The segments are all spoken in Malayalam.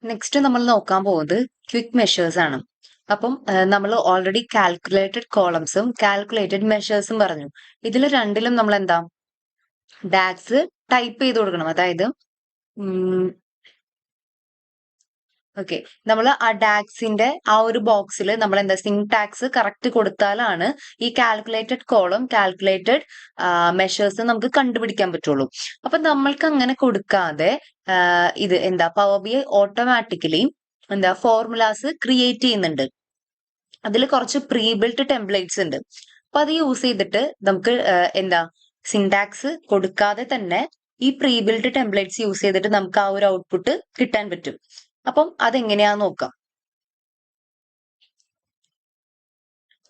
നെക്സ്റ്റ് നമ്മൾ നോക്കാൻ പോകുന്നത് ക്വിക്ക് മെഷേഴ്സ് ആണ്. അപ്പം നമ്മൾ ഓൾറെഡി കാൽക്കുലേറ്റഡ് കോളംസും കാൽക്കുലേറ്റഡ് മെഷേഴ്സും പറഞ്ഞു. ഇതിൽ രണ്ടിലും നമ്മൾ എന്താ ഡാക്സ് ടൈപ്പ് ചെയ്ത് കൊടുക്കണം. അതായത് ഓക്കെ, നമ്മൾ ആ ഡാക്സിന്റെ ആ ഒരു ബോക്സിൽ നമ്മൾ എന്താ സിൻടാക്സ് കറക്റ്റ് കൊടുത്താലാണ് ഈ കാൽക്കുലേറ്റഡ് കോളം കാൽക്കുലേറ്റഡ് മെഷേഴ്സ് നമുക്ക് കണ്ടുപിടിക്കാൻ പറ്റുള്ളൂ. അപ്പൊ നമ്മൾക്ക് അങ്ങനെ കൊടുക്കാതെ ഇത് എന്താ പവർ ബി ഐ ഓട്ടോമാറ്റിക്കലി എന്താ ഫോർമുലാസ് ക്രിയേറ്റ് ചെയ്യുന്നുണ്ട്. അതിൽ കുറച്ച് പ്രീ ബിൽറ്റ് ടെംപ്ലേറ്റ്സ് ഉണ്ട്. അപ്പൊ അത് യൂസ് ചെയ്തിട്ട് നമുക്ക് എന്താ സിൻടാക്സ് കൊടുക്കാതെ തന്നെ ഈ പ്രീ ബിൽറ്റ് ടെംപ്ലേറ്റ്സ് യൂസ് ചെയ്തിട്ട് നമുക്ക് ആ ഒരു ഔട്ട്പുട്ട് കിട്ടാൻ പറ്റും. അപ്പം അതെങ്ങനെയാന്ന് നോക്കാം.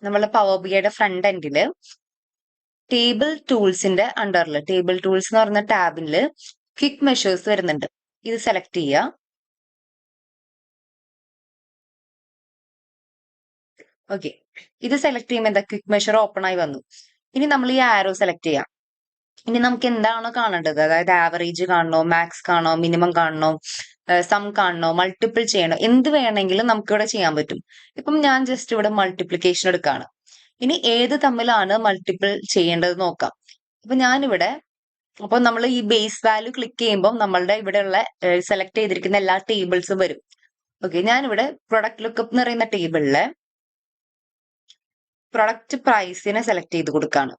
നമ്മളെ പവർ ബി ഐയുടെ ഫ്രണ്ട് എൻഡില് ടേബിൾ ടൂൾസിന്റെ അണ്ടറിൽ ടേബിൾ ടൂൾസ് എന്ന് പറഞ്ഞ ടാബില് ക്വിക്ക് മെഷേഴ്സ് വരുന്നുണ്ട്. ഇത് സെലക്ട് ചെയ്യുക. ഓക്കെ, ഇത് സെലക്ട് ചെയ്യുമ്പോൾ എന്താ ക്വിക്ക് മെഷർ ഓപ്പൺ ആയി വന്നു. ഇനി നമ്മൾ ഈ ആരോ സെലക്ട് ചെയ്യാം. ഇനി നമുക്ക് എന്താണോ കാണേണ്ടത്, അതായത് ആവറേജ് കാണണോ, മാക്സ് കാണണോ, മിനിമം കാണണോ, സം കാണണോ, മൾട്ടിപ്പിൾ ചെയ്യണോ, എന്ത് വേണമെങ്കിലും നമുക്ക് ഇവിടെ ചെയ്യാൻ പറ്റും. ഇപ്പം ഞാൻ ജസ്റ്റ് ഇവിടെ മൾട്ടിപ്ലിക്കേഷൻ എടുക്കുകയാണ്. ഇനി ഏത് തമ്മിലാണ് മൾട്ടിപ്പിൾ ചെയ്യേണ്ടത് നോക്കാം. അപ്പൊ ഞാനിവിടെ അപ്പൊ നമ്മൾ ഈ ബേസ് വാല്യൂ ക്ലിക്ക് ചെയ്യുമ്പോൾ നമ്മളുടെ ഇവിടെയുള്ള സെലക്ട് ചെയ്തിരിക്കുന്ന എല്ലാ ടേബിൾസും വരും. ഓക്കെ, ഞാനിവിടെ പ്രൊഡക്റ്റ് ലുക്കപ്പ് എന്ന് പറയുന്ന ടേബിളിലെ പ്രൊഡക്റ്റ് പ്രൈസിനെ സെലക്ട് ചെയ്ത് കൊടുക്കുകയാണ്.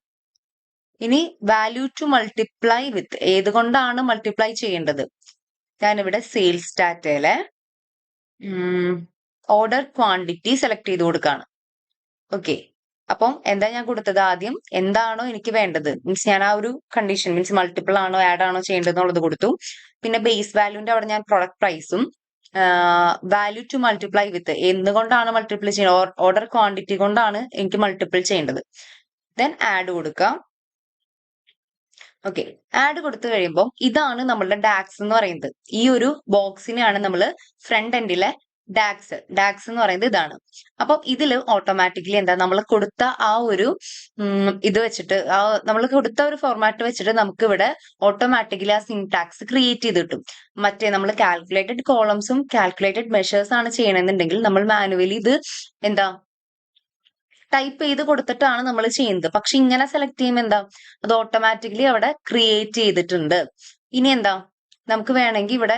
ഇനി വാല്യൂ ടു മൾട്ടിപ്ലൈ വിത്ത് ഏതുകൊണ്ടാണ് മൾട്ടിപ്ലൈ ചെയ്യേണ്ടത്, ഞാനിവിടെ സെയിൽസ് ഡാറ്റയിലെ ഓർഡർ ക്വാണ്ടിറ്റി സെലക്ട് ചെയ്ത് കൊടുക്കുകയാണ്. ഓക്കെ, അപ്പം എന്താ ഞാൻ കൊടുത്തത്, ആദ്യം എന്താണോ എനിക്ക് വേണ്ടത്, മീൻസ് ഞാൻ ആ ഒരു കണ്ടീഷൻ മീൻസ് മൾട്ടിപ്പിൾ ആണോ ആഡ് ആണോ ചെയ്യേണ്ടത് എന്നുള്ളത് കൊടുത്തു. പിന്നെ ബേസ് വാല്യൂന്റെ അവിടെ ഞാൻ പ്രൊഡക്റ്റ് പ്രൈസും വാല്യൂ ടു മൾട്ടിപ്ലൈ വിത്ത് എന്തുകൊണ്ടാണ് മൾട്ടിപ്ലൈ ചെയ്യുന്നത്, ഓർഡർ ക്വാണ്ടിറ്റി കൊണ്ടാണ് എനിക്ക് മൾട്ടിപ്പിൾ ചെയ്യേണ്ടത്. ദെൻ ആഡ് കൊടുക്കാം. ഓക്കെ, ആഡ് കൊടുത്തു കഴിയുമ്പോൾ ഇതാണ് നമ്മളുടെ ഡാക്സ് എന്ന് പറയുന്നത്. ഈ ഒരു ബോക്സിനെയാണ് നമ്മൾ ഫ്രണ്ട് എൻഡിലെ ഡാക്സ് എന്ന് പറയുന്നത് ഇതാണ്. അപ്പം ഇതിൽ ഓട്ടോമാറ്റിക്കലി എന്താ നമ്മൾ കൊടുത്ത ആ ഒരു ഇത് വെച്ചിട്ട് നമ്മൾ കൊടുത്ത ഒരു ഫോർമാറ്റ് വെച്ചിട്ട് നമുക്ക് ഇവിടെ ഓട്ടോമാറ്റിക്കലി ആ സിൻടാക്സ് ക്രിയേറ്റ് ചെയ്ത് കിട്ടും. മറ്റേ നമ്മൾ കാൽക്കുലേറ്റഡ് കോളംസും കാൽക്കുലേറ്റഡ് മെഷേഴ്സ് ആണ് ചെയ്യണമെന്നുണ്ടെങ്കിൽ നമ്മൾ മാനുവലി ഇത് എന്താ ടൈപ്പ് ചെയ്ത് കൊടുത്തിട്ടാണ് നമ്മൾ ചെയ്യുന്നത്. പക്ഷെ ഇങ്ങനെ സെലക്ട് ചെയ്യുമ്പോൾ എന്താ അത് ഓട്ടോമാറ്റിക്കലി അവിടെ ക്രിയേറ്റ് ചെയ്തിട്ടുണ്ട്. ഇനി എന്താ നമുക്ക് വേണമെങ്കിൽ ഇവിടെ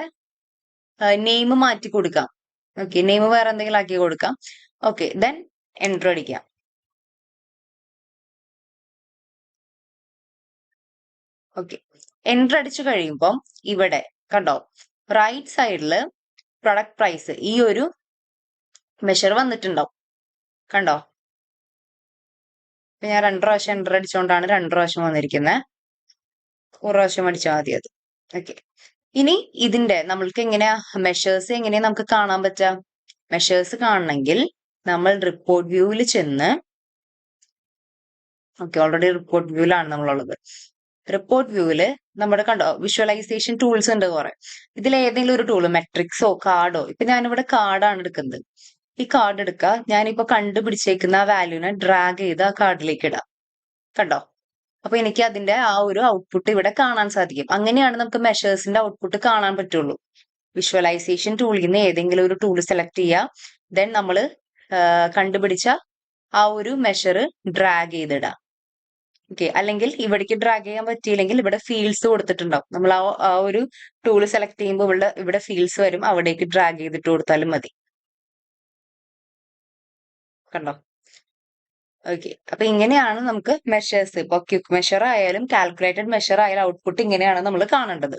നെയിം മാറ്റി കൊടുക്കാം. ഓക്കെ, നെയിം വേറെ എന്തെങ്കിലും ആക്കി കൊടുക്കാം. ഓക്കെ, ദെൻ എൻ്റർ അടിക്കാം. ഓക്കെ, എൻ്റർ അടിച്ചു കഴിയുമ്പോൾ ഇവിടെ കണ്ടോ റൈറ്റ് സൈഡിൽ പ്രൊഡക്റ്റ് പ്രൈസ് ഈ ഒരു മെഷർ വന്നിട്ടുണ്ടാവും. കണ്ടോ, ഇപ്പൊ ഞാൻ 2 പ്രാവശ്യം എൻ്റർ അടിച്ചുകൊണ്ടാണ് 2 പ്രാവശ്യം വന്നിരിക്കുന്നത്. ഒരു പ്രാവശ്യം അടിച്ചാൽ മതി അത്. ഓക്കെ, ഇനി ഇതിന്റെ നമ്മൾക്ക് എങ്ങനെയാ മെഷേഴ്സ് എങ്ങനെയാ നമുക്ക് കാണാൻ പറ്റുക, മെഷേഴ്സ് കാണണമെങ്കിൽ നമ്മൾ റിപ്പോർട്ട് വ്യൂവിൽ ചെന്ന് ഓക്കെ ഓൾറെഡി റിപ്പോർട്ട് വ്യൂവിലാണ് നമ്മളുള്ളത്. റിപ്പോർട്ട് വ്യൂവില് നമ്മുടെ കണ്ടോ വിഷ്വലൈസേഷൻ ടൂൾസ് ഉണ്ട് കുറെ. ഇതിൽ ഏതെങ്കിലും ഒരു ടൂള് മെട്രിക്സോ കാർഡോ, ഇപ്പൊ ഞാനിവിടെ കാർഡാണ് എടുക്കുന്നത്. ഈ കാർഡ് എടുക്കുക, ഞാനിപ്പോ കണ്ടുപിടിച്ചേക്കുന്ന ആ വാല്യൂനെ ഡ്രാഗ് ചെയ്ത് ആ കാർഡിലേക്ക് ഇടാം. കണ്ടോ, അപ്പൊ എനിക്ക് അതിന്റെ ആ ഒരു ഔട്ട്പുട്ട് ഇവിടെ കാണാൻ സാധിക്കും. അങ്ങനെയാണ് നമുക്ക് മെഷേഴ്സിന്റെ ഔട്ട്പുട്ട് കാണാൻ പറ്റുള്ളൂ. വിഷ്വലൈസേഷൻ ടൂളിൽ നിന്ന് ഏതെങ്കിലും ഒരു ടൂൾ സെലക്ട് ചെയ്യുക, ദെൻ നമ്മൾ കണ്ടുപിടിച്ച ആ ഒരു മെഷർ ഡ്രാഗ് ചെയ്തിടാം. ഓക്കെ, അല്ലെങ്കിൽ ഇവിടേക്ക് ഡ്രാഗ് ചെയ്യാൻ പറ്റിയില്ലെങ്കിൽ ഇവിടെ ഫീൽഡ്സ് കൊടുത്തിട്ടുണ്ടാവും. നമ്മൾ ആ ഒരു ടൂൾ സെലക്ട് ചെയ്യുമ്പോൾ ഇവിടെ ഫീൽഡ്സ് വരും, അവിടേക്ക് ഡ്രാഗ് ചെയ്തിട്ട് കൊടുത്താലും മതി. കണ്ടോ, ഓക്കെ, അപ്പൊ ഇങ്ങനെയാണ് നമുക്ക് മെഷേഴ്സ് ഇപ്പൊ ക്വിക്ക് മെഷർ ആയാലും കാൽക്കുലേറ്റഡ് മെഷർ ആയാലും ഔട്ട്പുട്ട് ഇങ്ങനെയാണ് നമ്മൾ കാണേണ്ടത്.